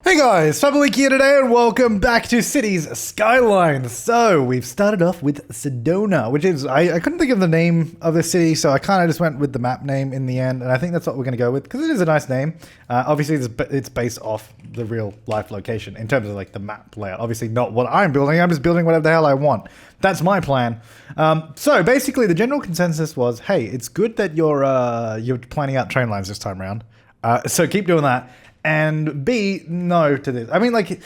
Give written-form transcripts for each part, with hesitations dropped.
Hey guys, Flabaliki here today and welcome back to Cities Skylines. So, we've started off with Sedona, which is, I couldn't think of the name of the city, so I kind of just went with the map name in the end, and I think that's what we're going to go with, because it is a nice name. Obviously, it's based off the real life location, in terms of like the map layout. Obviously not what I'm building, I'm just building whatever the hell I want. That's my plan. So, basically, the general consensus was, hey, it's good that you're planning out train lines this time around, so keep doing that. And B, no to this. I mean, like,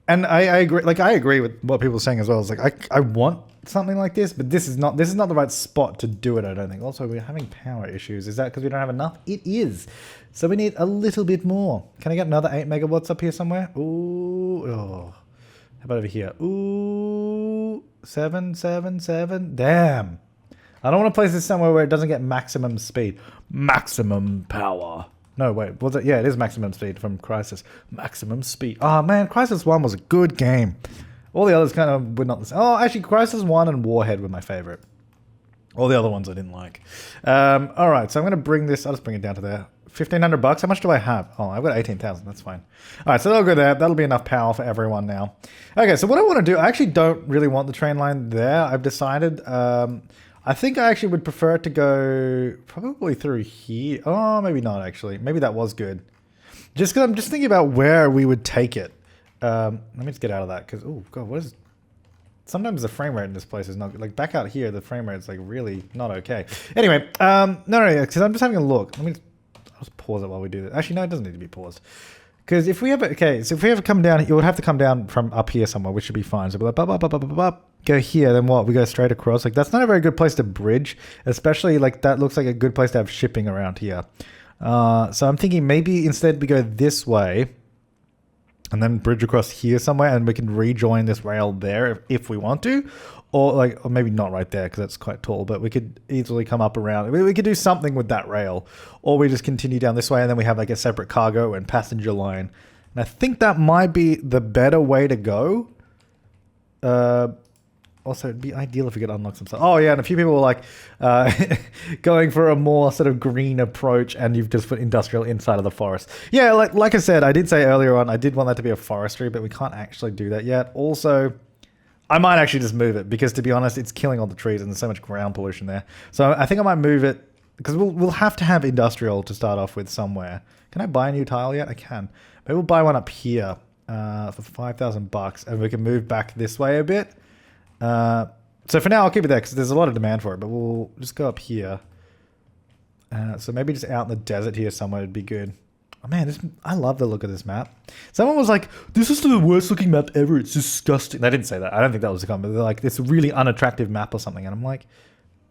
and I agree. Like, I agree with what people are saying as well. It's like I want something like this, but this is not the right spot to do it. I don't think. Also, we're having power issues. Is that because we don't have enough? It is. So we need a little bit more. Can I get another 8 megawatts up here somewhere? Ooh, oh. How about over here? Ooh, 7. Damn. I don't want to place this somewhere where it doesn't get maximum speed, maximum power. No, wait, was it? Yeah, it is maximum speed from Crisis. Maximum speed. Oh, man, Crisis 1 was a good game. All the others kind of were not the same. Oh, actually, Crisis 1 and Warhead were my favorite. All the other ones I didn't like. All right, so I'm going to bring this. I'll just bring it down to there. 1,500 bucks. How much do I have? Oh, I've got 18,000. That's fine. All right, so that'll go there. That'll be enough power for everyone now. Okay, so what I want to do, I actually don't really want the train line there. I've decided... I think I actually would prefer it to go probably through here. Oh, maybe not actually. Maybe that was good. Just because I'm just thinking about where we would take it. Let me just get out of that because, oh god, what is... Sometimes the frame rate in this place is not good. Like back out here, the frame rate's like really not okay. Anyway, no, because I'm just having a look. I'll just pause it while we do this. Actually, no, it doesn't need to be paused. Because if we have, okay, so if we ever come down, you would have to come down from up here somewhere, which should be fine. So we're like, go here, then what? We go straight across. Like, that's not a very good place to bridge, especially like that looks like a good place to have shipping around here. So I'm thinking maybe instead we go this way and then bridge across here somewhere and we can rejoin this rail there if we want to. Or maybe not right there because that's quite tall, but we could easily come up around. We could do something with that rail, or we just continue down this way and then we have like a separate cargo and passenger line. And I think that might be the better way to go. Also, it'd be ideal if we could unlock some stuff. Oh yeah, and a few people were like going for a more sort of green approach, and you've just put industrial inside of the forest. Yeah, like I said, I did say earlier on, I did want that to be a forestry, but we can't actually do that yet. Also, I might actually just move it because, to be honest, it's killing all the trees and there's so much ground pollution there. So I think I might move it because we'll have to have industrial to start off with somewhere. Can I buy a new tile yet? I can. Maybe we'll buy one up here for 5,000 bucks, and we can move back this way a bit. So for now, I'll keep it there because there's a lot of demand for it, but we'll just go up here. So maybe just out in the desert here somewhere would be good. Oh man, I love the look of this map. Someone was like, this is the worst looking map ever. It's disgusting. They didn't say that. I don't think that was the comment. They're like, this really unattractive map or something. And I'm like,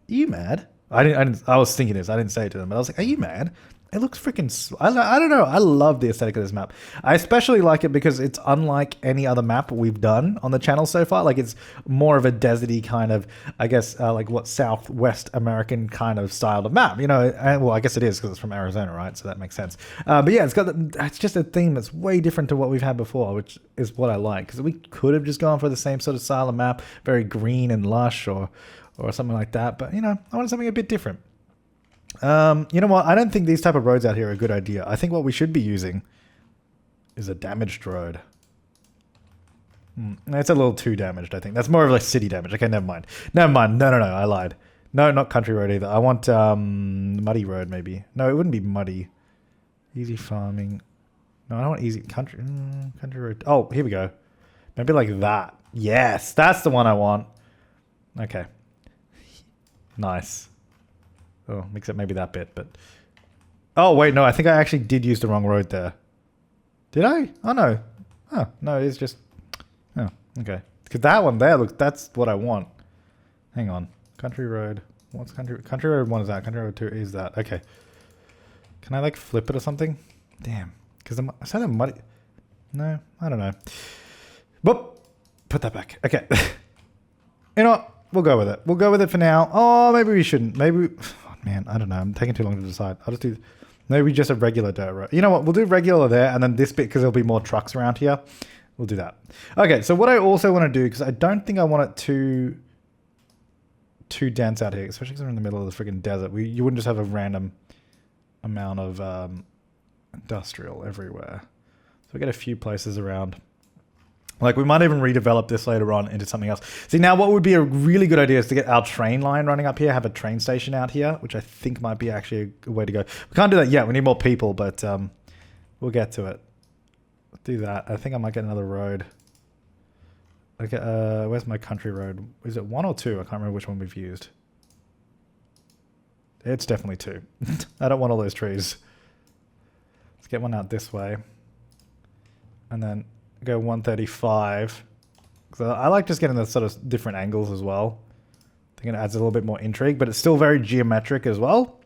are you mad? I was thinking this. I didn't say it to them, but I was like, are you mad? It looks freaking... I don't know. I love the aesthetic of this map. I especially like it because it's unlike any other map we've done on the channel so far. Like, it's more of a deserty kind of, I guess, like what Southwest American kind of style of map. You know, well, I guess it is because it's from Arizona, right? So that makes sense. But yeah, it's just a theme that's way different to what we've had before, which is what I like. Because we could have just gone for the same sort of style of map, very green and lush or something like that. But, you know, I wanted something a bit different. You know what? I don't think these type of roads out here are a good idea. I think what we should be using is a damaged road. It's a little too damaged, I think. That's more of like city damage. Okay, never mind. No, I lied. No, not country road either. I want muddy road maybe. No, it wouldn't be muddy. Easy farming. No, I don't want easy country road. Oh, here we go. Maybe like that. Yes, that's the one I want. Okay. Nice. Oh, except maybe that bit, but... Oh, wait, no, I think I actually did use the wrong road there. Did I? Oh, no. Oh, no, it's just... Oh, okay. Because that one there, look, that's what I want. Hang on. Country road. What's country... Country road 1 is that. Country road 2 is that. Okay. Can I, like, flip it or something? Damn. Because I said that muddy... No, I don't know. Whoop! Put that back. Okay. You know what? We'll go with it. We'll go with it for now. Oh, maybe we shouldn't. Maybe... Man, I don't know. I'm taking too long to decide. I'll just do maybe just a regular dirt road. You know what? We'll do regular there, and then this bit, because there'll be more trucks around here. We'll do that. Okay, so what I also want to do, because I don't think I want it too dense out here, especially because we're in the middle of the freaking desert. You wouldn't just have a random amount of industrial everywhere. So we get a few places around. Like, we might even redevelop this later on into something else. See, now what would be a really good idea is to get our train line running up here, have a train station out here, which I think might be actually a good way to go. We can't do that yet. We need more people, but we'll get to it. Do that. I think I might get another road. Okay, where's my country road? Is it 1 or 2? I can't remember which one we've used. It's definitely 2. I don't want all those trees. Let's get one out this way. And then go 135. So I like just getting the sort of different angles as well. I think it adds a little bit more intrigue, but it's still very geometric as well.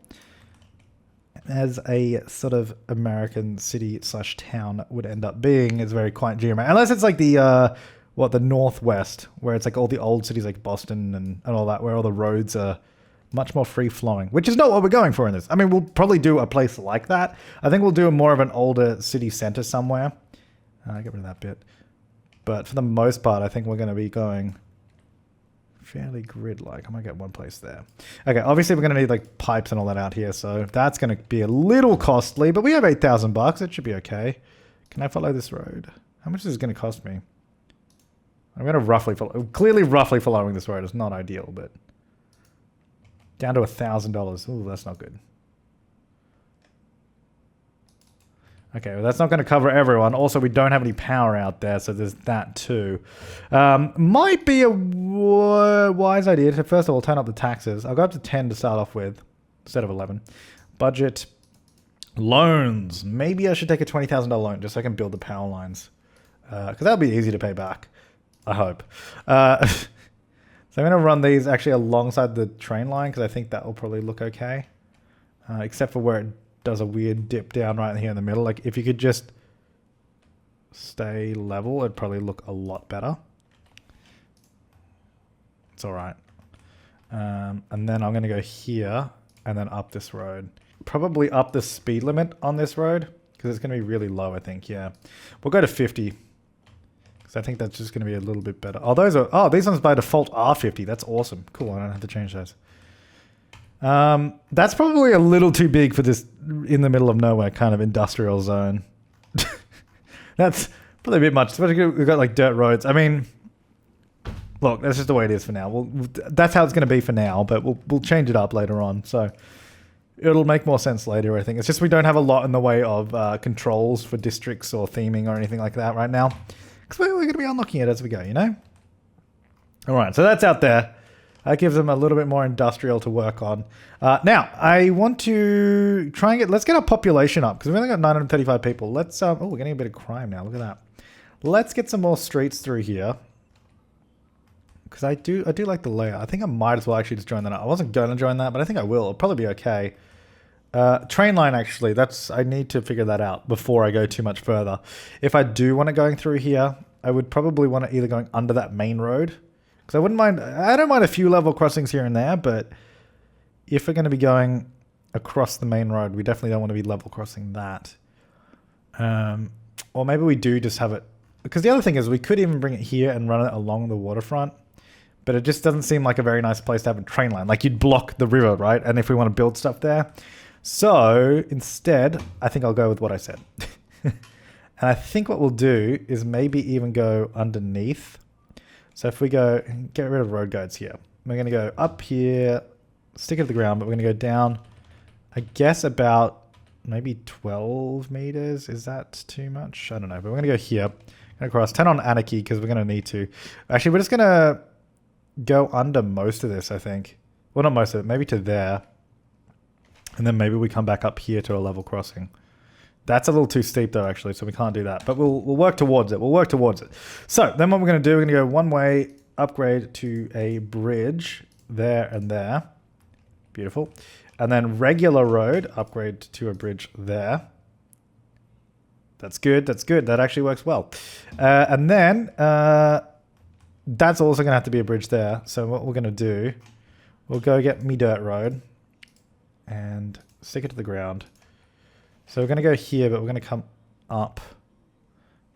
As a sort of American city slash town would end up being, is very quite geometric. Unless it's like the, the Northwest, where it's like all the old cities like Boston and all that, where all the roads are much more free-flowing, which is not what we're going for in this. I mean, we'll probably do a place like that. I think we'll do more of an older city center somewhere. Get rid of that bit. But for the most part, I think we're going to be going fairly grid-like. I might get one place there. Okay, obviously we're going to need like pipes and all that out here, so that's going to be a little costly, but we have $8,000. It should be okay. Can I follow this road? How much is this going to cost me? I'm going to roughly follow. Clearly, roughly following this road is not ideal, but down to $1,000. Oh, that's not good. Okay, well, that's not going to cover everyone. Also, we don't have any power out there, so there's that too. Might be a wise idea to, first of all, turn up the taxes. I'll go up to 10 to start off with, instead of 11. Budget. Loans. Maybe I should take a $20,000 loan just so I can build the power lines. Because that'll be easy to pay back. I hope. So I'm going to run these actually alongside the train line because I think that will probably look okay. Except for where it does a weird dip down right here in the middle. Like, if you could just stay level, it'd probably look a lot better. It's all right. And then I'm going to go here and then up this road. Probably up the speed limit on this road because it's going to be really low, I think. Yeah. We'll go to 50 because I think that's just going to be a little bit better. Oh, these ones by default are 50. That's awesome. Cool. I don't have to change those. That's probably a little too big for this in the middle of nowhere kind of industrial zone. That's probably a bit much. Especially we've got like dirt roads. I mean, look, that's just the way it is for now. That's how it's going to be for now, but we'll change it up later on. So it'll make more sense later, I think. It's just we don't have a lot in the way of controls for districts or theming or anything like that right now. Because we're going to be unlocking it as we go, you know? All right, so that's out there. That gives them a little bit more industrial to work on. Now, I want to try and let's get our population up because we've only got 935 people. Let's, we're getting a bit of crime now. Look at that. Let's get some more streets through here. Because I do like the layout. I think I might as well actually just join that up. I wasn't going to join that, but I think I will. It'll probably be okay. Train line, actually. I need to figure that out before I go too much further. If I do want it going through here, I would probably want it either going under that main road. Because I don't mind a few level crossings here and there, but if we're going to be going across the main road, we definitely don't want to be level crossing that. Or maybe we do just have it, because the other thing is we could even bring it here and run it along the waterfront, but it just doesn't seem like a very nice place to have a train line. Like, you'd block the river, right? And if we want to build stuff there. So instead, I think I'll go with what I said. And I think what we'll do is maybe even go underneath. So if we go, get rid of road guides here. We're going to go up here, stick it to the ground, but we're going to go down, I guess about maybe 12 meters. Is that too much? I don't know, but we're going to go here. Going to cross 10 on Anarchy because we're going to need to. Actually, we're just going to go under most of this, I think. Well, not most of it, maybe to there. And then maybe we come back up here to a level crossing. That's a little too steep though, actually, so we can't do that. But we'll work towards it. We'll work towards it. So then what we're going to do, we're going to go one way, upgrade to a bridge there and there. Beautiful. And then regular road, upgrade to a bridge there. That's good. That's good. That actually works well. And then that's also going to have to be a bridge there. So what we're going to do, we'll go get me dirt road and stick it to the ground. So we're going to go here, but we're going to come up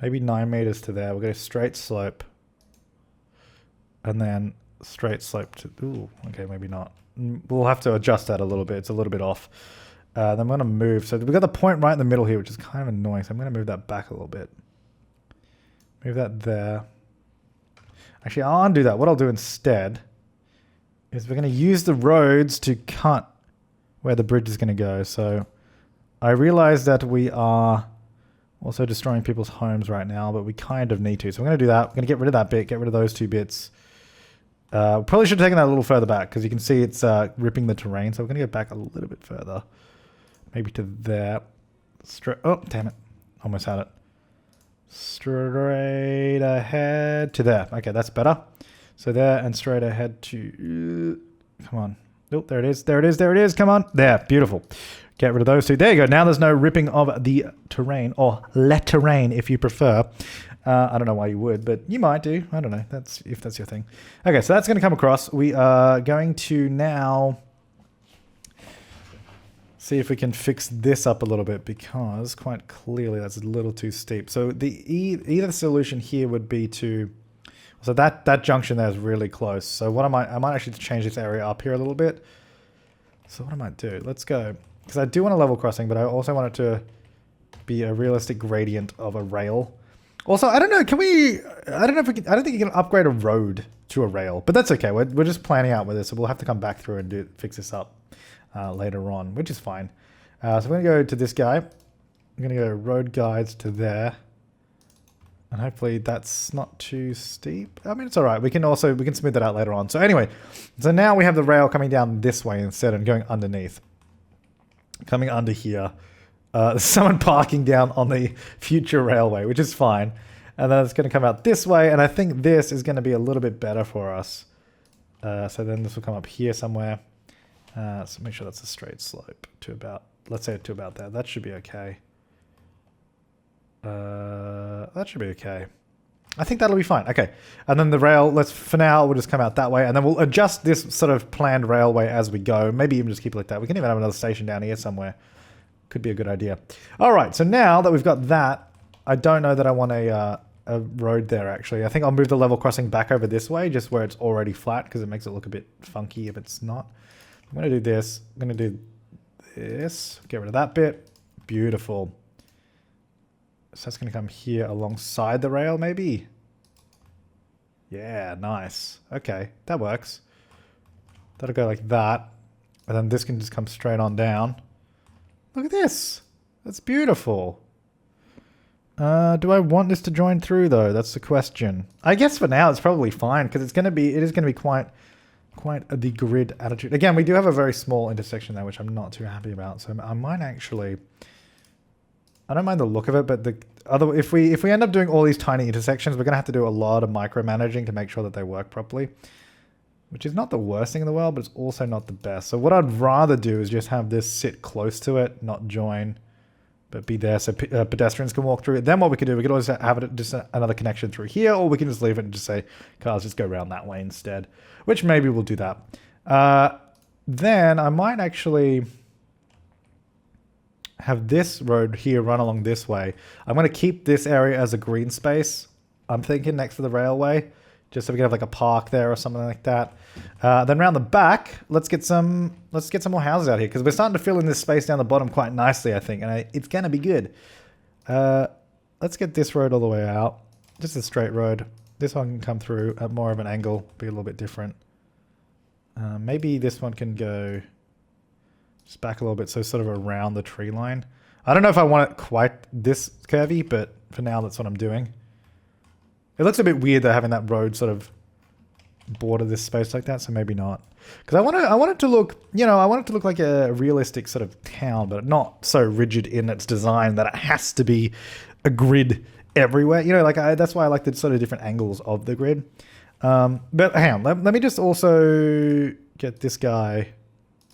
maybe 9 meters to there. We'll go straight slope and then straight slope to, ooh, okay, maybe not. We'll have to adjust that a little bit. It's a little bit off. Then I'm going to move. So we've got the point right in the middle here, which is kind of annoying. So I'm going to move that back a little bit. Move that there. Actually, I'll undo that. What I'll do instead is we're going to use the roads to cut where the bridge is going to go. So I realize that we are also destroying people's homes right now, but we kind of need to. So we're going to do that. We're going to get rid of that bit, get rid of those 2 bits. Probably should have taken that a little further back because you can see it's ripping the terrain. So we're going to go back a little bit further. Maybe to there. Oh, damn it. Almost had it. Straight ahead to there. Okay, that's better. So there and straight ahead to... come on. Oh, there it is. There it is. There it is. Come on. There. Beautiful. Get rid of those 2. There you go. Now there's no ripping of the terrain, or le terrain if you prefer. I don't know why you would, but you might do. I don't know. That's if that's your thing. Okay, so that's going to come across. We are going to now see if we can fix this up a little bit because quite clearly that's a little too steep. So the either solution here would be to... so that junction there is really close. So what I might actually change this area up here a little bit. So what I might do, let's go. Because I do want a level crossing, but I also want it to be a realistic gradient of a rail. Also, I don't know, can we... I don't know if we can... I don't think you can upgrade a road to a rail, but that's okay. We're just planning out with this, so we'll have to come back through and fix this up later on, which is fine. So we're going to go to this guy. I'm going to go road guides to there. And hopefully that's not too steep. I mean, it's all right. We can smooth that out later on. So anyway, so now we have the rail coming down this way instead and going underneath. Coming under here. Someone parking down on the future railway, which is fine. And then it's going to come out this way. And I think this is going to be a little bit better for us. So then this will come up here somewhere. So make sure that's a straight slope to about, let's say to about there. That should be okay. That should be okay. I think that'll be fine. Okay. And then the rail, for now, we'll just come out that way. And then we'll adjust this sort of planned railway as we go. Maybe even just keep it like that. We can even have another station down here somewhere. Could be a good idea. All right. So now that we've got that, I don't know that I want a road there, actually. I think I'll move the level crossing back over this way, just where it's already flat, because it makes it look a bit funky if it's not. I'm going to do this. I'm going to do this. Get rid of that bit. Beautiful. So that's going to come here alongside the rail, maybe? Yeah, nice. Okay, that works. That'll go like that. And then this can just come straight on down. Look at this. That's beautiful. Do I want this to join through, though? That's the question. I guess for now it's probably fine, because it is going to be quite the grid attitude. Again, we do have a very small intersection there, which I'm not too happy about. So I might actually... I don't mind the look of it, but if we end up doing all these tiny intersections, we're going to have to do a lot of micromanaging to make sure that they work properly, which is not the worst thing in the world, but it's also not the best. So what I'd rather do is just have this sit close to it, not join, but be there so pedestrians can walk through it. Then what we could do, we could always have it just another connection through here, or we can just leave it and just say cars just go around that way instead, which maybe we'll do that. Then I might actually have this road here run along this way. I'm going to keep this area as a green space, I'm thinking, next to the railway, just so we can have like a park there or something like that. Then around the back, let's get some more houses out here, because we're starting to fill in this space down the bottom quite nicely, I think, and it's going to be good. Let's get this road all the way out, just a straight road. This one can come through at more of an angle, be a little bit different. Maybe this one can go just back a little bit, so sort of around the tree line. I don't know if I want it quite this curvy, but for now that's what I'm doing. It looks a bit weird though, having that road sort of border this space like that, so maybe not. Because I want it to look, I want it to look like a realistic sort of town, but not so rigid in its design that it has to be a grid everywhere. That's why I like the sort of different angles of the grid. But hang on, let me just also get this guy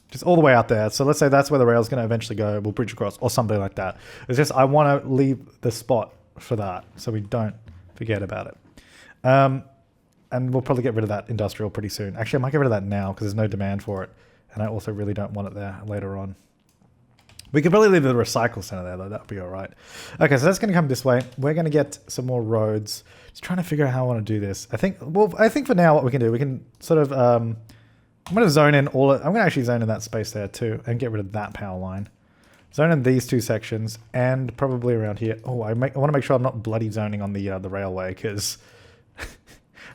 just all the way out there. So let's say that's where the rail's going to eventually go. We'll bridge across or something like that. It's just I want to leave the spot for that so we don't forget about it. And we'll probably get rid of that industrial pretty soon. Actually, I might get rid of that now because there's no demand for it. And I also really don't want it there later on. We could probably leave the recycle center there, though. That would be all right. Okay, so that's going to come this way. We're going to get some more roads. Just trying to figure out how I want to do this. I think for now what we can do, we can sort of... I'm going to zone in I'm going to actually zone in that space there too and get rid of that power line. Zone in these two sections and probably around here. Oh, I want to make sure I'm not bloody zoning on the railway, because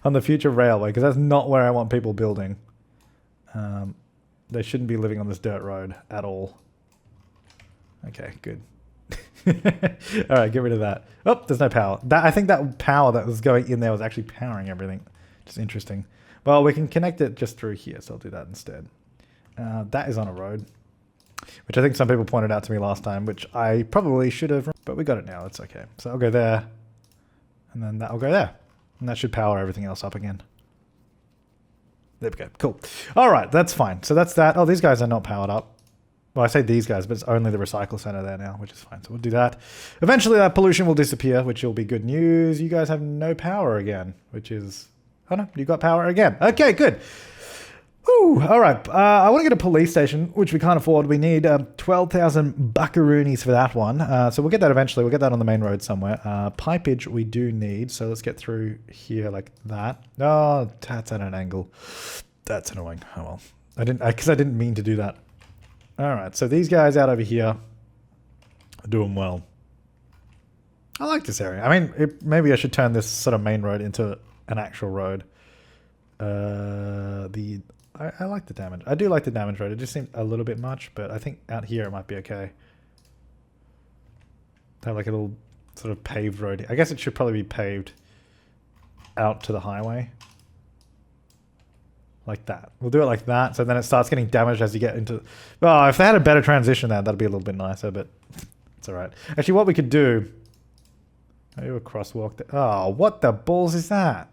on the future railway, because that's not where I want people building. They shouldn't be living on this dirt road at all. Okay, good. All right, get rid of that. Oh, there's no power. I think that power that was going in there was actually powering everything. Just interesting. Well, we can connect it just through here, so I'll do that instead. That is on a road, which I think some people pointed out to me last time, which I probably should have, but we got it now. It's okay. So I'll go there, and then that'll go there. And that should power everything else up again. There we go. Cool. All right, that's fine. So that's that. Oh, these guys are not powered up. Well, I say these guys, but it's only the recycle center there now, which is fine. So we'll do that. Eventually that pollution will disappear, which will be good news. You guys have no power again, which is... Oh no, you got power again. Okay, good. Woo, all right. I want to get a police station, which we can't afford. We need 12,000 buckaroonies for that one. So we'll get that eventually. We'll get that on the main road somewhere. Pipage we do need. So let's get through here like that. Oh, that's at an angle. That's annoying. Oh well. Because I didn't mean to do that. All right. So these guys out over here are doing well. I like this area. I mean, maybe I should turn this sort of main road into an actual road. I like the damage. I do like the damage road. It just seemed a little bit much, but I think out here it might be okay. Have like a little sort of paved road. I guess it should probably be paved out to the highway. Like that. We'll do it like that, so then it starts getting damaged as you get into... Oh, if they had a better transition there, that'd be a little bit nicer, but it's alright. Actually, what we could do... Maybe a crosswalk there. Oh, what the balls is that?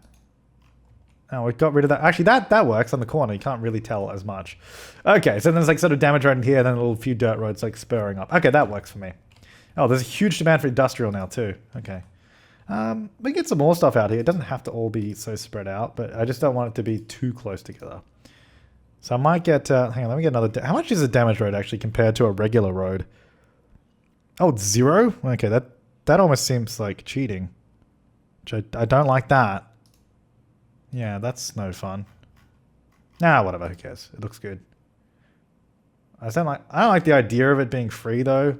Oh, we got rid of that. Actually, that works on the corner. You can't really tell as much. Okay, so there's like sort of damage right in here, then a little few dirt roads like spurring up. Okay, that works for me. Oh, there's a huge demand for industrial now too. Okay. We can get some more stuff out here. It doesn't have to all be so spread out, but I just don't want it to be too close together. So I might get... hang on, let me get another... How much is a damage road actually compared to a regular road? Oh, it's 0? Okay, that almost seems like cheating. Which I don't like that. Yeah, that's no fun. Nah, whatever, who cares? It looks good. I don't like the idea of it being free though.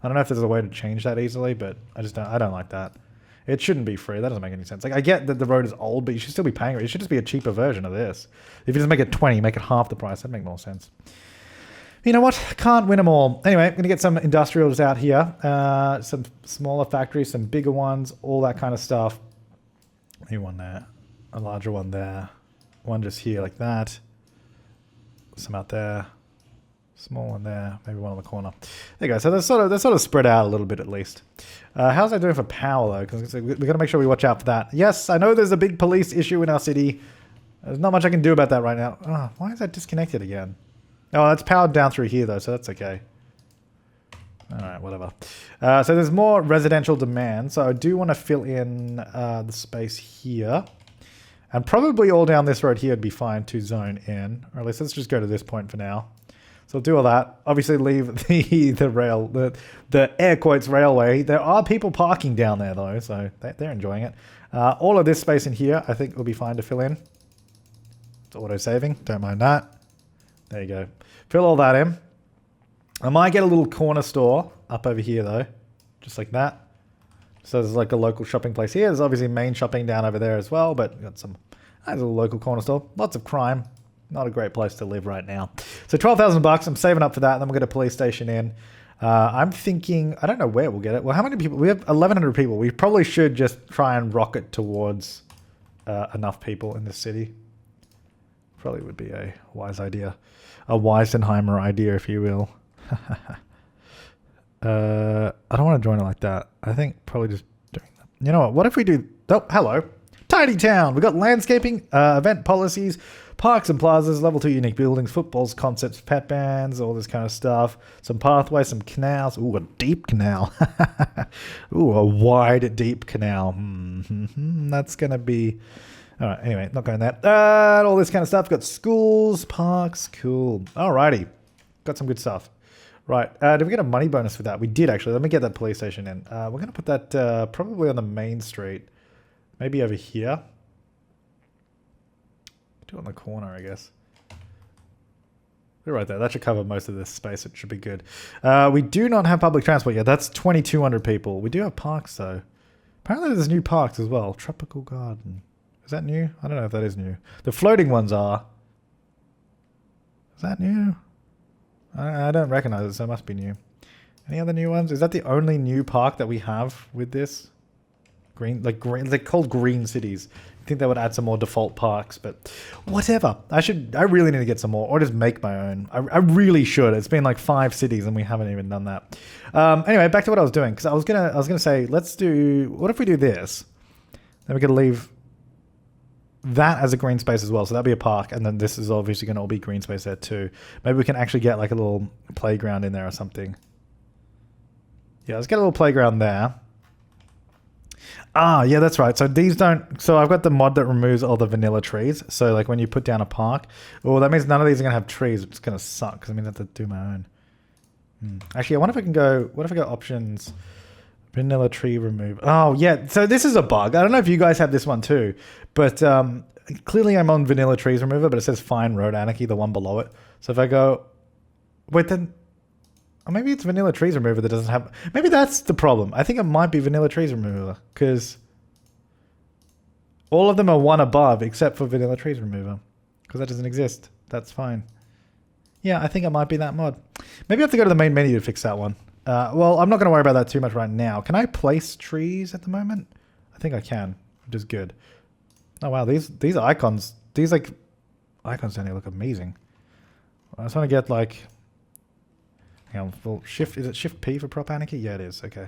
I don't know if there's a way to change that easily, but I don't like that. It shouldn't be free. That doesn't make any sense. Like, I get that the road is old, but you should still be paying it. It should just be a cheaper version of this. If you just make it 20, make it half the price, that'd make more sense. You know what? Can't win them all. Anyway, I'm going to get some industrials out here. Some smaller factories, some bigger ones, all that kind of stuff. Maybe one there. A larger one there. One just here like that. Some out there. Small one there. Maybe one on the corner. There you go. So they're sort of spread out a little bit at least. How's that doing for power though? Because we've got to make sure we watch out for that. Yes, I know there's a big police issue in our city. There's not much I can do about that right now. Oh, why is that disconnected again? Oh, that's powered down through here though, so that's okay. Alright, whatever. So there's more residential demand, so I do want to fill in the space here. And probably all down this road here would be fine to zone in. Or at least let's just go to this point for now. So I'll do all that. Obviously leave the air quotes railway. There are people parking down there though, so they're enjoying it. All of this space in here I think will be fine to fill in. It's auto-saving, don't mind that. There you go. Fill all that in. I might get a little corner store up over here though. Just like that. So there's like a local shopping place here. There's obviously main shopping down over there as well, but we've got some... There's a local corner store. Lots of crime. Not a great place to live right now. So 12,000 bucks. I'm saving up for that. Then we'll get a police station in. I'm thinking... I don't know where we'll get it. Well, how many people? We have 1,100 people. We probably should just try and rocket towards enough people in the city. Probably would be a wise idea. A Weisenheimer idea, if you will. I don't want to join it like that. I think probably just doing that. You know what? What if we do... Oh, hello. Tidy town. We've got landscaping, event policies, parks and plazas, level 2 unique buildings, footballs, concepts, pet bands, all this kind of stuff. Some pathways, some canals. Ooh, a deep canal. Ooh, a wide, deep canal. That's going to be... All right, anyway, not going there. All this kind of stuff. Got schools, parks. Cool. Alrighty. Got some good stuff. Right. Did we get a money bonus for that? We did, actually. Let me get that police station in. We're going to put that probably on the main street. Maybe over here. Do it on the corner, I guess. They're right there. That should cover most of this space. It should be good. We do not have public transport yet. That's 2,200 people. We do have parks, though. Apparently there's new parks as well. Tropical Garden. Is that new? I don't know if that is new. The floating ones are. Is that new? I don't recognize it, so it must be new. Any other new ones? Is that the only new park that we have with this? Green, they're called green cities. I think they would add some more default parks, but whatever. I really need to get some more, or just make my own. I really should. It's been like 5 cities and we haven't even done that. Anyway, back to what I was doing, because I was gonna say, let's do. What if we do this? Then we're gonna leave that as a green space as well. So that'd be a park, and then this is obviously gonna all be green space there too. Maybe we can actually get like a little playground in there or something. Yeah, let's get a little playground there. Ah, yeah, that's right. So these don't... So I've got the mod that removes all the vanilla trees. So like when you put down a park... Well, that means none of these are going to have trees, which is going to suck because I mean I have to do my own. Actually, I wonder if I can go... What if I go options? Vanilla tree remove... Oh, yeah. So this is a bug. I don't know if you guys have this one too. But clearly I'm on vanilla trees remover, but it says fine road anarchy, the one below it. So if I go... Wait, then... Or maybe it's vanilla trees remover that doesn't have... Maybe that's the problem. I think it might be vanilla trees remover because all of them are one above except for vanilla trees remover because that doesn't exist. That's fine. Yeah, I think it might be that mod. Maybe I have to go to the main menu to fix that one. Well, I'm not going to worry about that too much right now. Can I place trees at the moment? I think I can, which is good. Oh, wow. These icons, these like icons down here look amazing. I just want to get like... Well, shift, is it shift P for prop anarchy? Yeah, it is. Okay.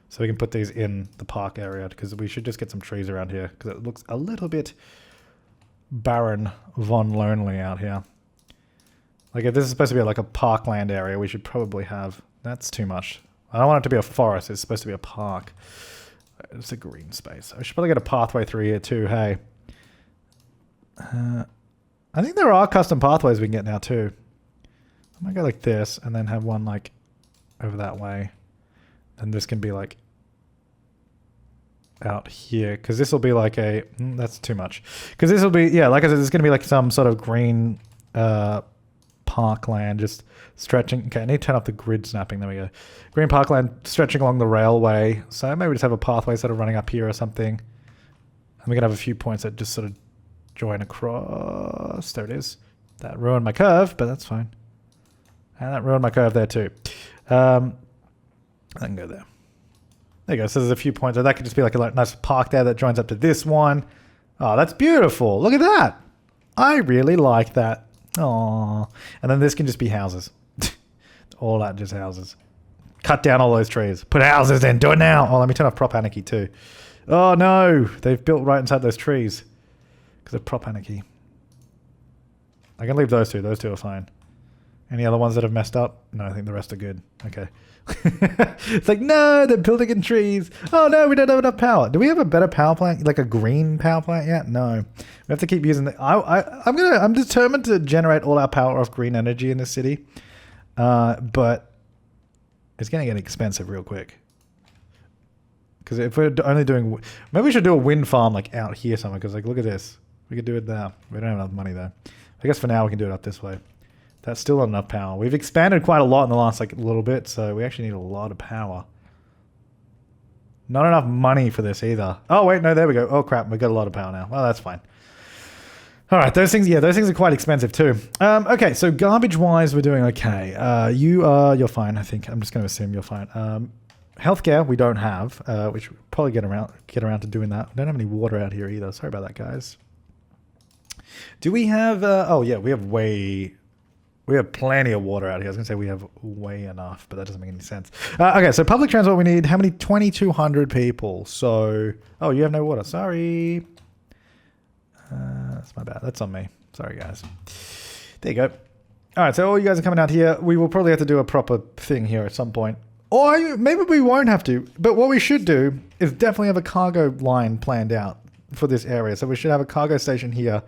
So we can put these in the park area because we should just get some trees around here because it looks a little bit barren von lonely out here. Like if this is supposed to be like a parkland area, we should probably have... That's too much. I don't want it to be a forest. It's supposed to be a park. It's a green space. I should probably get a pathway through here too, hey. I think there are custom pathways we can get now too. I might go like this and then have one like over that way. And this can be like out here. Because this will be like a... that's too much. Because this will be... Yeah, like I said, there's going to be like some sort of green parkland just stretching. Okay, I need to turn off the grid snapping. There we go. Green parkland stretching along the railway. So maybe just have a pathway sort of running up here or something. And we can have a few points that just sort of join across. There it is. That ruined my curve, but that's fine. And that ruined my curve there too. I can go there. There you go. So there's a few points. That could just be like a nice park there that joins up to this one. Oh, that's beautiful. Look at that. I really like that. Oh, and then this can just be houses. All that just houses. Cut down all those trees. Put houses in. Do it now. Oh, let me turn off prop anarchy too. Oh no, they've built right inside those trees because of prop anarchy. I can leave those two. Those two are fine. Any other ones that have messed up? No, I think the rest are good. Okay. It's like, no, they're building in trees. Oh, no, we don't have enough power. Do we have a better power plant, like a green power plant yet? No. We have to keep using the... I'm determined to generate all our power off green energy in this city. But it's going to get expensive real quick. Because if we're only doing... Maybe we should do a wind farm like out here somewhere. Because like, look at this. We could do it there. We don't have enough money though. I guess for now we can do it up this way. That's still not enough power. We've expanded quite a lot in the last like little bit, so we actually need a lot of power. Not enough money for this either. Oh wait, no, there we go. Oh crap, we got a lot of power now. Well, that's fine. All right, those things, yeah, those things are quite expensive too. Okay, so garbage-wise, we're doing okay. You're fine, I think. I'm just going to assume you're fine. Healthcare, we don't have, which we'll probably get around to doing that. We don't have any water out here either. Sorry about that, guys. Do we have? Oh yeah, we have plenty of water out here. I was going to say we have way enough, but that doesn't make any sense. Okay, so public transport we need. How many? 2,200 people. So, oh, you have no water. Sorry. That's my bad. That's on me. Sorry, guys. There you go. All right, so all you guys are coming out here. We will probably have to do a proper thing here at some point. Or maybe we won't have to. But what we should do is definitely have a cargo line planned out for this area. So we should have a cargo station here.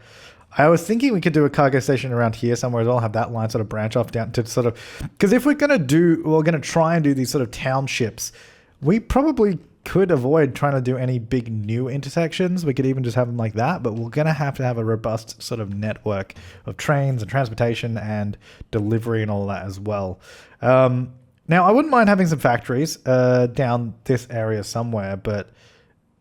I was thinking we could do a cargo station around here somewhere as well, have that line sort of branch off down to sort of... Because if we're going to try and do these sort of townships, we probably could avoid trying to do any big new intersections. We could even just have them like that, but we're going to have a robust sort of network of trains and transportation and delivery and all that as well. Now, I wouldn't mind having some factories down this area somewhere, but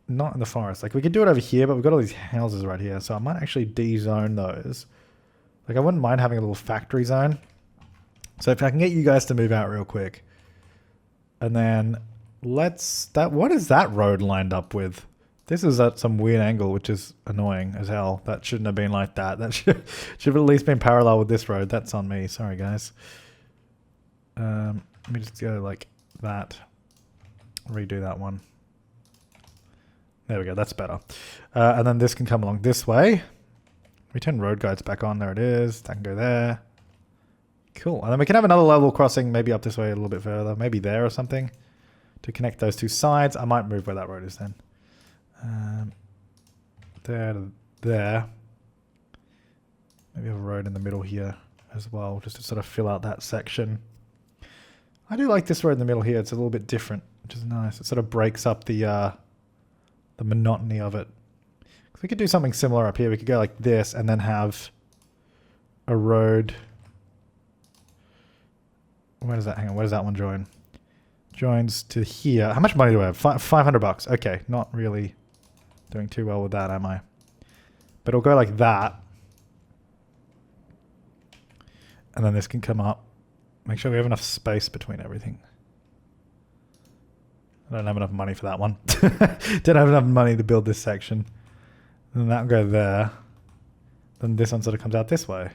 not in the forest. Like, we could do it over here, but we've got all these houses right here, so I might actually de-zone those. Like, I wouldn't mind having a little factory zone. So if I can get you guys to move out real quick. And then what is that road lined up with? This is at some weird angle, which is annoying as hell. That shouldn't have been like that. That should have at least been parallel with this road. That's on me. Sorry, guys. Let me just go like that. Redo that one. There we go. That's better. And then this can come along this way. We turn road guides back on. There it is. That can go there. Cool. And then we can have another level crossing maybe up this way a little bit further. Maybe there or something to connect those two sides. I might move where that road is then. There to there. Maybe have a road in the middle here as well, just to sort of fill out that section. I do like this road in the middle here. It's a little bit different, which is nice. It sort of breaks up the monotony of it. We could do something similar up here. We could go like this and then have a road. Where does that hang on? Where does that one join? Joins to here. How much money do I have? $500. Okay, not really doing too well with that, am I? But it'll go like that. And then this can come up. Make sure we have enough space between everything. I don't have enough money for that one. Don't have enough money to build this section. And then that'll go there. Then this one sort of comes out this way.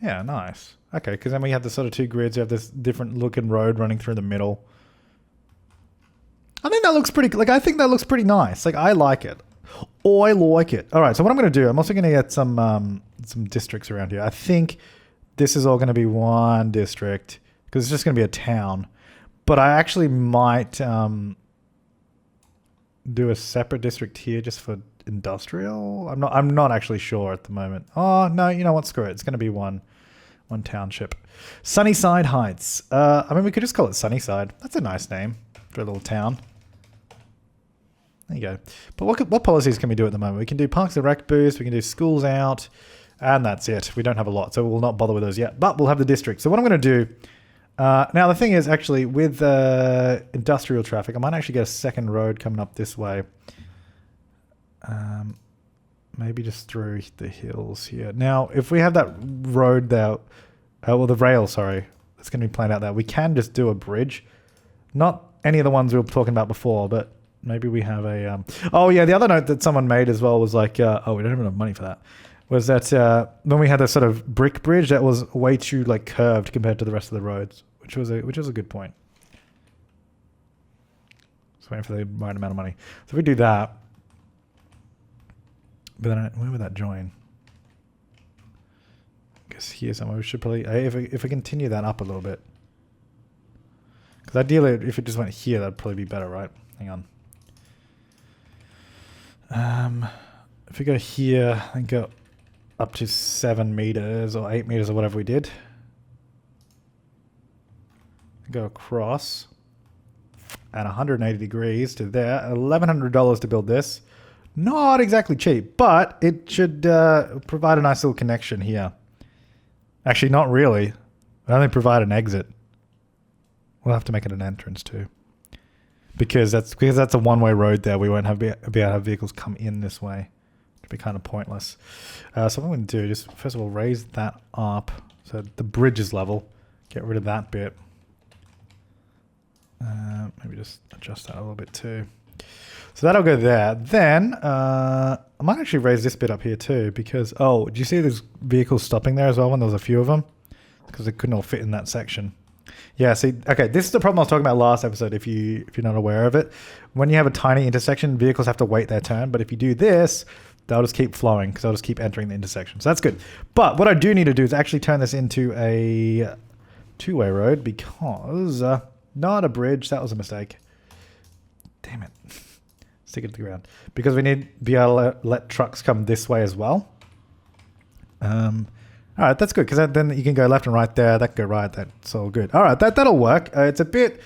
Yeah, nice. Okay, because then we have the sort of two grids. We have this different looking road running through the middle. I think that looks pretty, like, I think that looks pretty nice. Like, I like it. Oh, I like it. All right, so what I'm going to do, I'm also going to get some districts around here. I think this is all going to be one district because it's just going to be a town. But I actually might do a separate district here just for industrial. I'm not actually sure at the moment. Oh, no, you know what? Screw it. It's going to be one township. Sunnyside Heights. I mean, we could just call it Sunnyside. That's a nice name for a little town. There you go. But what policies can we do at the moment? We can do Parks and Rec boost. We can do schools out. And that's it. We don't have a lot, so we'll not bother with those yet. But we'll have the district. So what I'm going to do... now, the thing is, actually, with industrial traffic, I might actually get a second road coming up this way. Maybe just through the hills here. Now, if we have that road there, well, the rail, sorry, that's going to be planned out there, we can just do a bridge. Not any of the ones we were talking about before, but maybe we have a... oh, yeah, the other note that someone made as well was like, oh, we don't have enough money for that, was that when we had a sort of brick bridge, that was way too like curved compared to the rest of the roads, which was a good point. Just waiting for the right amount of money. So if we do that, but then where would that join? I guess here somewhere. We should probably, if we continue that up a little bit, because ideally if it just went here, that'd probably be better, right? Hang on. If we go here and go up to 7 meters or 8 meters or whatever we did, go across at 180 degrees to there, $1,100 to build this. Not exactly cheap, but it should provide a nice little connection here. Actually, not really. It only provide an exit. We'll have to make it an entrance too, because that's a one-way road there. We won't be able to have vehicles come in this way. It'd be kind of pointless. So what I'm going to do, just first of all, raise that up so the bridge is level. Get rid of that bit. Maybe just adjust that a little bit too. So that'll go there. Then I might actually raise this bit up here too, because do you see there's vehicles stopping there as well when there was a few of them? Because they couldn't all fit in that section. Yeah, see, okay, this is the problem I was talking about last episode, if you're not aware of it. When you have a tiny intersection, vehicles have to wait their turn, but if you do this, they'll just keep flowing, because they'll just keep entering the intersection. So that's good. But what I do need to do is actually turn this into a two-way road, because not a bridge, that was a mistake. Damn it. Stick it to the ground. Because we need to be able to let trucks come this way as well. And All right, that's good because then you can go left and right there. That can go right. That's all good. All right, that'll work. It's a bit,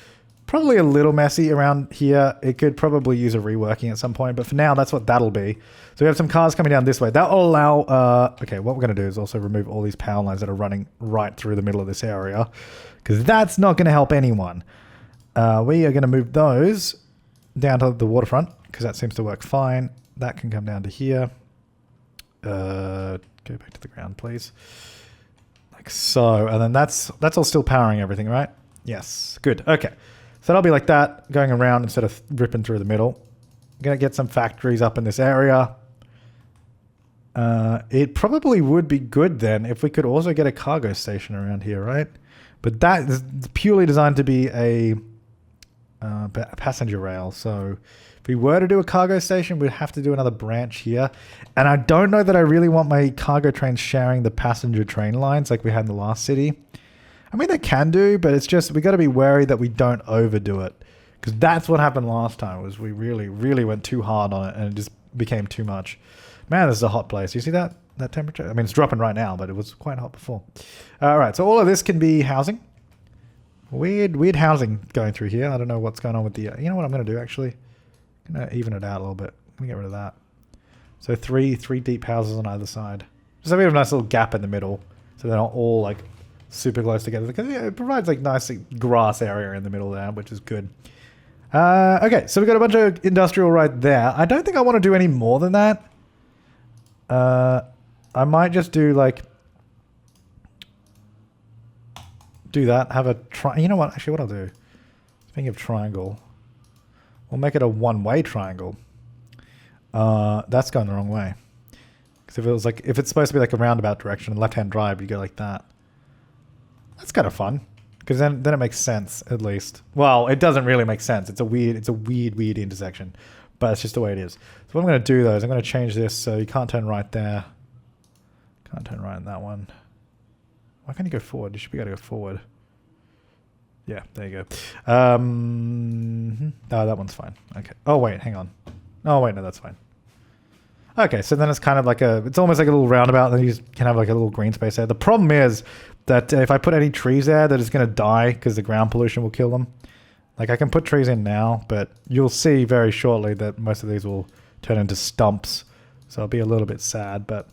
probably a little messy around here. It could probably use a reworking at some point, but for now, that's what that'll be. So we have some cars coming down this way. That'll allow, okay, what we're going to do is also remove all these power lines that are running right through the middle of this area because that's not going to help anyone. We are going to move those down to the waterfront because that seems to work fine. That can come down to here. Go back to the ground, please. Like so. And then that's all still powering everything, right? Yes. Good. Okay. So that'll be like that, going around instead of ripping through the middle. I'm going to get some factories up in this area. It probably would be good then if we could also get a cargo station around here, right? But that is purely designed to be a passenger rail. So if we were to do a cargo station, we'd have to do another branch here. And I don't know that I really want my cargo trains sharing the passenger train lines like we had in the last city. I mean, they can do, but it's just, we got to be wary that we don't overdo it. Because that's what happened last time, was we really, really went too hard on it and it just became too much. Man, this is a hot place. You see that temperature? I mean, it's dropping right now, but it was quite hot before. All right, so all of this can be housing. Weird housing going through here. I don't know what's going on with the... you know what I'm going to do, actually? I'm going to even it out a little bit. Let me get rid of that. So three deep houses on either side. Just so we have a nice little gap in the middle. So they're not all, like, super close together. Because yeah, it provides, like, nice grass area in the middle there, which is good. Okay, so we've got a bunch of industrial right there. I don't think I want to do any more than that. I might just do, like... do that. Have a... you know what? Actually, what I'll do... speaking of triangle... we'll make it a one-way triangle. That's going the wrong way. Because if it was like, if it's supposed to be like a roundabout direction, left-hand drive, you go like that. That's kind of fun. Because then it makes sense, at least. Well, it doesn't really make sense. It's a weird intersection. But it's just the way it is. So what I'm going to do, though, is I'm going to change this so you can't turn right there. Can't turn right in that one. Why can't you go forward? You should be able to go forward. Yeah, there you go. Oh, that one's fine. Okay. Oh, wait, hang on. Oh, wait, no, that's fine. Okay, so then it's kind of like it's almost like a little roundabout, and then you can have like a little green space there. The problem is that if I put any trees there, that it's going to die because the ground pollution will kill them. Like, I can put trees in now, but you'll see very shortly that most of these will turn into stumps. So I'll be a little bit sad, but...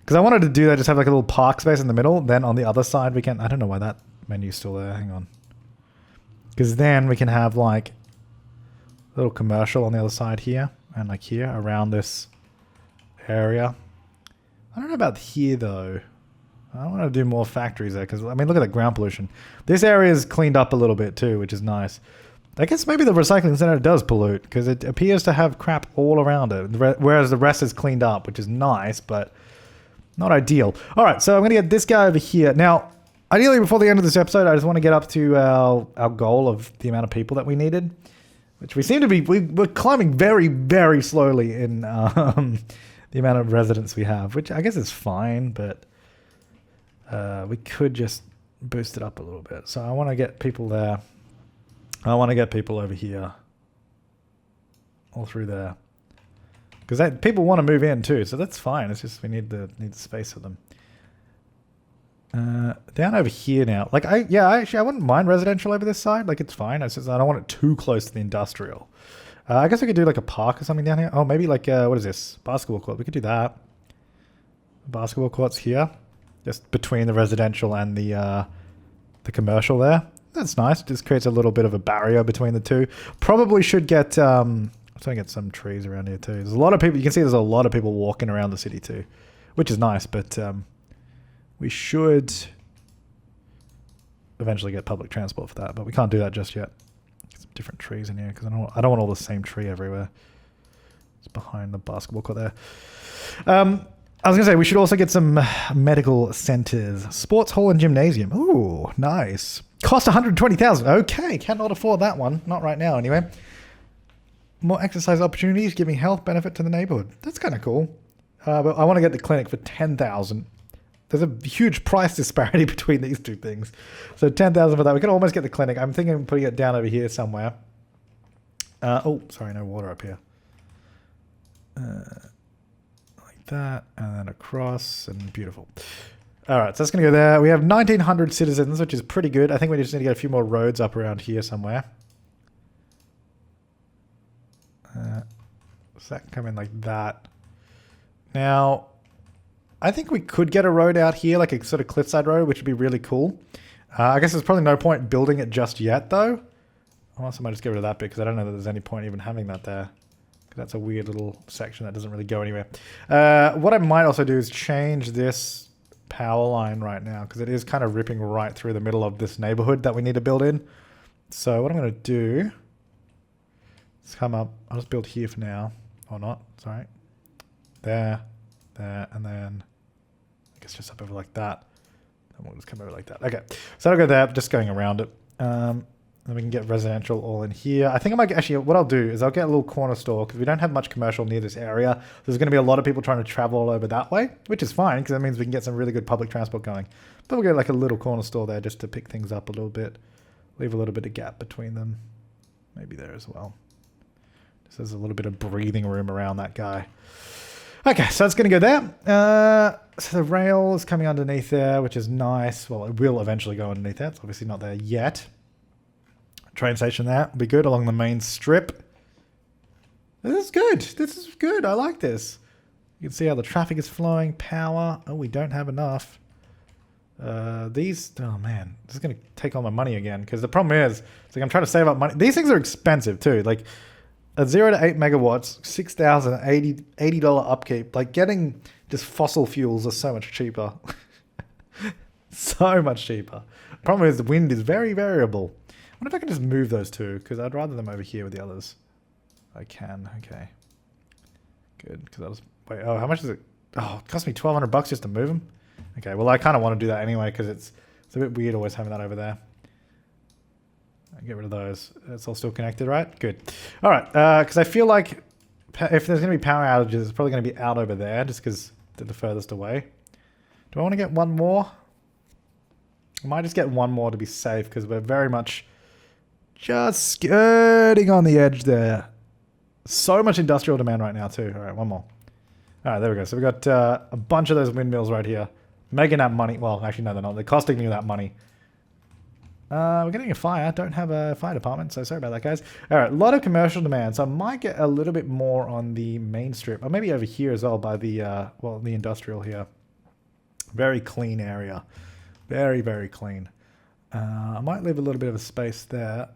because I wanted to do that, just have like a little park space in the middle. Then on the other side, we can... I don't know why that menu's still there. Hang on. Because then we can have like a little commercial on the other side here. And like here, around this area. I don't know about here, though. I want to do more factories there. Because, I mean, look at the ground pollution. This area is cleaned up a little bit, too, which is nice. I guess maybe the recycling center does pollute. Because it appears to have crap all around it. Whereas the rest is cleaned up, which is nice, but... not ideal. All right, so I'm going to get this guy over here. Now, ideally, before the end of this episode, I just want to get up to our goal of the amount of people that we needed, which we seem to be... we're climbing very, very slowly in the amount of residents we have, which I guess is fine, but we could just boost it up a little bit. So I want to get people there. I want to get people over here. All through there. Because people want to move in too, so that's fine. It's just we need the space for them. Down over here now. Like I wouldn't mind residential over this side. Like it's fine. It's just I don't want it too close to the industrial. I guess we could do like a park or something down here. Oh, maybe like what is this? Basketball court. We could do that. Basketball courts here, just between the residential and the commercial there. That's nice. Just creates a little bit of a barrier between the two. Probably should get. I'm trying to get some trees around here too. There's a lot of people. You can see there's a lot of people walking around the city too, which is nice. But we should eventually get public transport for that. But we can't do that just yet. Get some different trees in here because I don't want all the same tree everywhere. It's behind the basketball court there. I was going to say we should also get some medical centers, sports hall and gymnasium. Ooh, nice. Cost 120,000. Okay, cannot afford that one. Not right now, anyway. More exercise opportunities, giving health benefit to the neighborhood. That's kind of cool. But I want to get the clinic for 10,000. There's a huge price disparity between these two things. So 10,000 for that. We can almost get the clinic. I'm thinking of putting it down over here somewhere. Oh, sorry, no water up here. Like that, and then across, and beautiful. All right, so that's going to go there. We have 1,900 citizens, which is pretty good. I think we just need to get a few more roads up around here somewhere. So that can come in like that. Now, I think we could get a road out here, like a sort of cliffside road, which would be really cool. I guess there's probably no point building it just yet, though. Unless I might just get rid of that bit, because I don't know that there's any point even having that there. Because that's a weird little section that doesn't really go anywhere. What I might also do is change this power line right now, because it is kind of ripping right through the middle of this neighborhood that we need to build in. So what I'm going to do is come up. I'll just build here for now. Or not, sorry. There, and then I guess just up over like that. And we'll just come over like that. Okay, so I'll go there, just going around it. Then we can get residential all in here. I think I might actually, what I'll do is I'll get a little corner store because we don't have much commercial near this area. There's going to be a lot of people trying to travel all over that way, which is fine because that means we can get some really good public transport going. But we'll get like a little corner store there just to pick things up a little bit. Leave a little bit of gap between them. Maybe there as well. Just there's a little bit of breathing room around that guy. Okay, so it's going to go there. So the rail is coming underneath there, which is nice. Well, it will eventually go underneath that. It's obviously not there yet. Train station there will be good along the main strip. This is good. This is good. I like this. You can see how the traffic is flowing. Power. Oh, we don't have enough. These. Oh man, this is going to take all my money again. Because the problem is, it's like I'm trying to save up money. These things are expensive too. Like at 0 to 8 megawatts, $6,000, $80 upkeep. Like getting just fossil fuels are so much cheaper. So much cheaper. The problem is the wind is very variable. I wonder if I can just move those two, because I'd rather them over here with the others. I can, okay. Good, because I'll just... Wait, oh, how much is it? Oh, it cost me $1,200 just to move them? Okay, well, I kind of want to do that anyway, because it's a bit weird always having that over there. I'll get rid of those. It's all still connected, right? Good. All right, because I feel like if there's going to be power outages, it's probably going to be out over there, just because they're the furthest away. Do I want to get one more? I might just get one more to be safe, because we're very much... just skirting on the edge there. So much industrial demand right now too. All right, one more. All right, there we go. So we got a bunch of those windmills right here. Making that money. Well, actually, no, they're not. They're costing me that money. We're getting a fire. Don't have a fire department, so sorry about that, guys. All right, a lot of commercial demand. So I might get a little bit more on the main strip. Or maybe over here as well by the, well, the industrial here. Very clean area. Very, very clean. I might leave a little bit of a space there.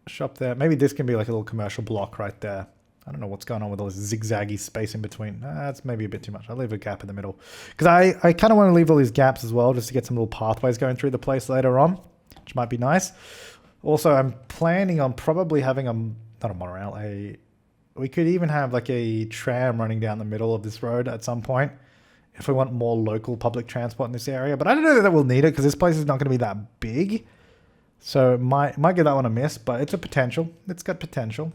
Shop there. Maybe this can be like a little commercial block right there. I don't know what's going on with all this zigzaggy space in between. That's maybe a bit too much. I'll leave a gap in the middle. Because I kind of want to leave all these gaps as well, just to get some little pathways going through the place later on, which might be nice. Also, I'm planning on probably having not a monorail, we could even have like a tram running down the middle of this road at some point if we want more local public transport in this area. But I don't know that we'll need it because this place is not going to be that big. So might give that one a miss, but it's a potential. It's got potential.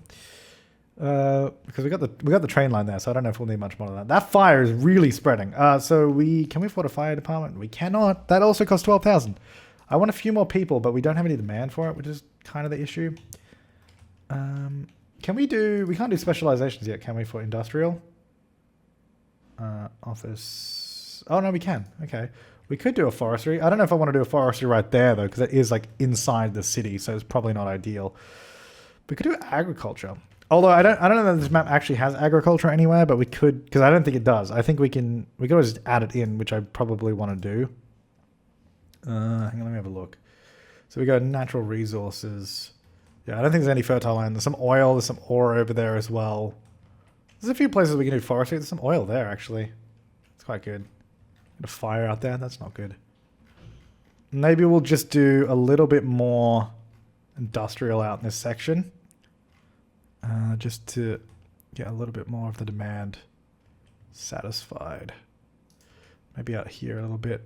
Because we got the train line there, so I don't know if we'll need much more of that. That fire is really spreading. So can we afford a fire department? We cannot. That also costs 12,000. I want a few more people, but we don't have any demand for it, which is kind of the issue. We can't do specializations yet, can we, for industrial? Office. Oh no, we can. Okay. We could do a forestry. I don't know if I want to do a forestry right there though, because it is like inside the city, so it's probably not ideal. We could do agriculture. Although I don't know that this map actually has agriculture anywhere, but we could, because I don't think it does. I think we could always just add it in, which I probably want to do. Hang on, let me have a look. So we got natural resources. Yeah, I don't think there's any fertile land. There's some oil, there's some ore over there as well. There's a few places we can do forestry. There's some oil there actually. It's quite good. Got a fire out there, that's not good. Maybe we'll just do a little bit more industrial out in this section. Just to get a little bit more of the demand satisfied. Maybe out here a little bit.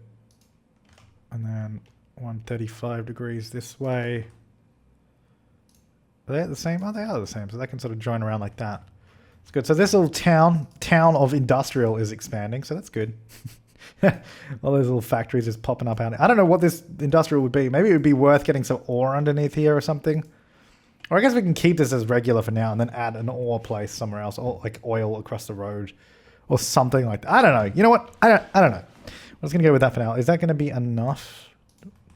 And then 135 degrees this way. Are they the same? Oh, they are the same. So they can sort of join around like that. It's good. So this little town of industrial is expanding. So that's good. All those little factories just popping up out. I don't know what this industrial would be. Maybe it would be worth getting some ore underneath here or something. Or I guess we can keep this as regular for now and then add an ore place somewhere else, or like oil across the road or something like that. I don't know. You know what? I don't know. was going to go with that for now. Is that going to be enough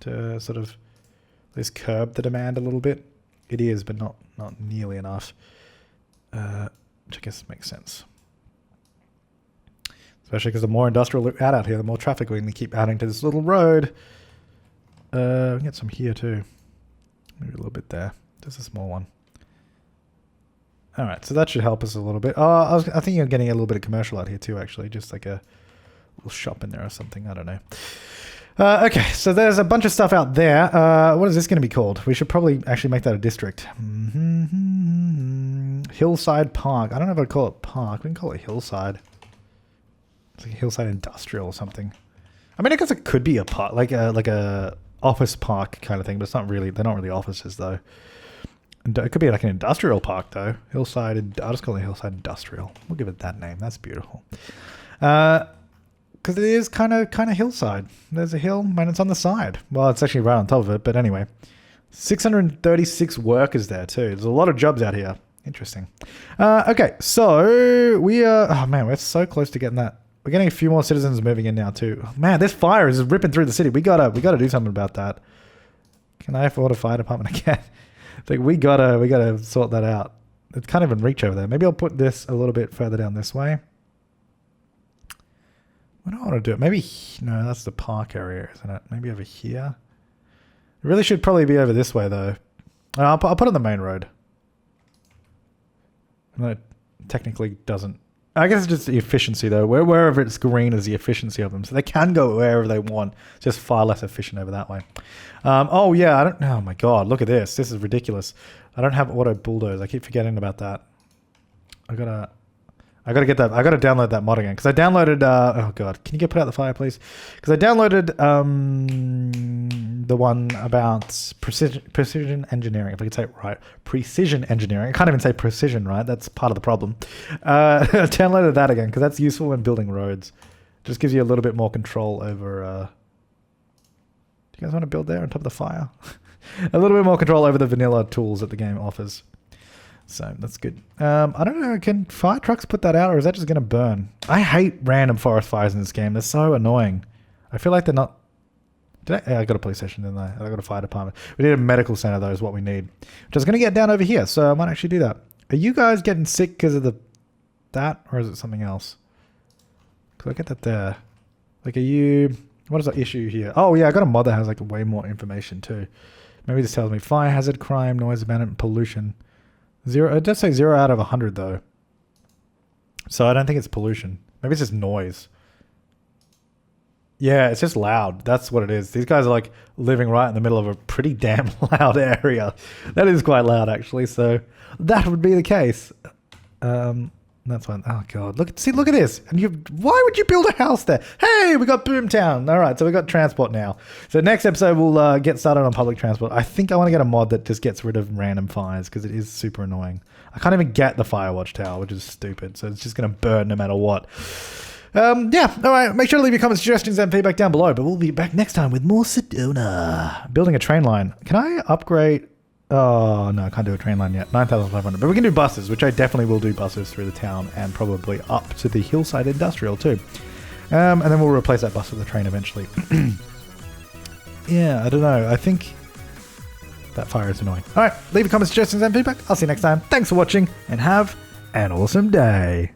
to sort of at least curb the demand a little bit? It is, but not nearly enough. Which I guess makes sense. Especially because the more industrial we add out here, the more traffic we can keep adding to this little road. We can get some here too. Maybe a little bit there. Just a small one. Alright, so that should help us a little bit. Oh, I think you're getting a little bit of commercial out here too, actually. Just like a little shop in there or something. I don't know. Okay, so there's a bunch of stuff out there. What is this going to be called? We should probably actually make that a district. Hillside Park. I don't know if I'd call it park. We can call it Hillside. It's like a Hillside Industrial or something. I mean, I guess it could be a park, like a office park kind of thing, but it's not really. They're not really offices though. And it could be like an industrial park though. Hillside. I'll just call it Hillside Industrial. We'll give it that name. That's beautiful. Because it is kind of hillside. There's a hill and it's on the side. Well, it's actually right on top of it, but anyway. 636 workers there too. There's a lot of jobs out here. Interesting. Okay, so we are... Oh man, we're so close to getting that. We're getting a few more citizens moving in now too. Oh, man, this fire is ripping through the city. We gotta do something about that. Can I afford a fire department again? It's like we gotta sort that out. It can't even reach over there. Maybe I'll put this a little bit further down this way. What do I want to do? Maybe... No, that's the park area, isn't it? Maybe over here? It really should probably be over this way, though. I'll put it on the main road. No, it technically doesn't... I guess it's just the efficiency, though. Wherever it's green is the efficiency of them. So they can go wherever they want. It's just far less efficient over that way. Oh, yeah. I don't... Oh, my God. Look at this. This is ridiculous. I don't have auto bulldoze. I keep forgetting about that. I gotta get that. I gotta download that mod again because I downloaded. Oh god, can you put out the fire, please? Because I downloaded the one about precision engineering. If I could say it right, precision engineering. I can't even say precision right. That's part of the problem. I downloaded that again because that's useful when building roads. Just gives you a little bit more control over. Do you guys want to build there on top of the fire? A little bit more control over the vanilla tools that the game offers. So that's good. I don't know, can fire trucks put that out or is that just going to burn? I hate random forest fires in this game. They're so annoying. I feel like they're not... I got a police station, didn't I? I got a fire department. We need a medical center though is what we need. Which I was going to get down over here, so I might actually do that. Are you guys getting sick because of that or is it something else? Because I get that there. Like are you... What is the issue here? Oh yeah, I got a mod that has like way more information too. Maybe this tells me fire hazard, crime, noise, abandonment, pollution. 0. It does say 0 out of 100 though. So I don't think it's pollution. Maybe it's just noise. Yeah, it's just loud. That's what it is. These guys are like living right in the middle of a pretty damn loud area. That is quite loud actually. So that would be the case. That's fine. Oh god, look at this. And why would you build a house there? Hey, we got Boomtown. All right, so we got transport now. So next episode we'll get started on public transport. I think I want to get a mod that just gets rid of random fires because it is super annoying. I can't even get the fire watch tower, which is stupid. So it's just going to burn no matter what. Yeah, all right. Make sure to leave your comments, suggestions, and feedback down below. But we'll be back next time with more Sedona. Building a train line. Can I upgrade? Oh, no, I can't do a train line yet. 9,500. But we can do buses, which I definitely will do buses through the town and probably up to the Hillside Industrial too. And then we'll replace that bus with a train eventually. Yeah, I don't know. I think that fire is annoying. All right, leave your comments, suggestions, and feedback. I'll see you next time. Thanks for watching and have an awesome day.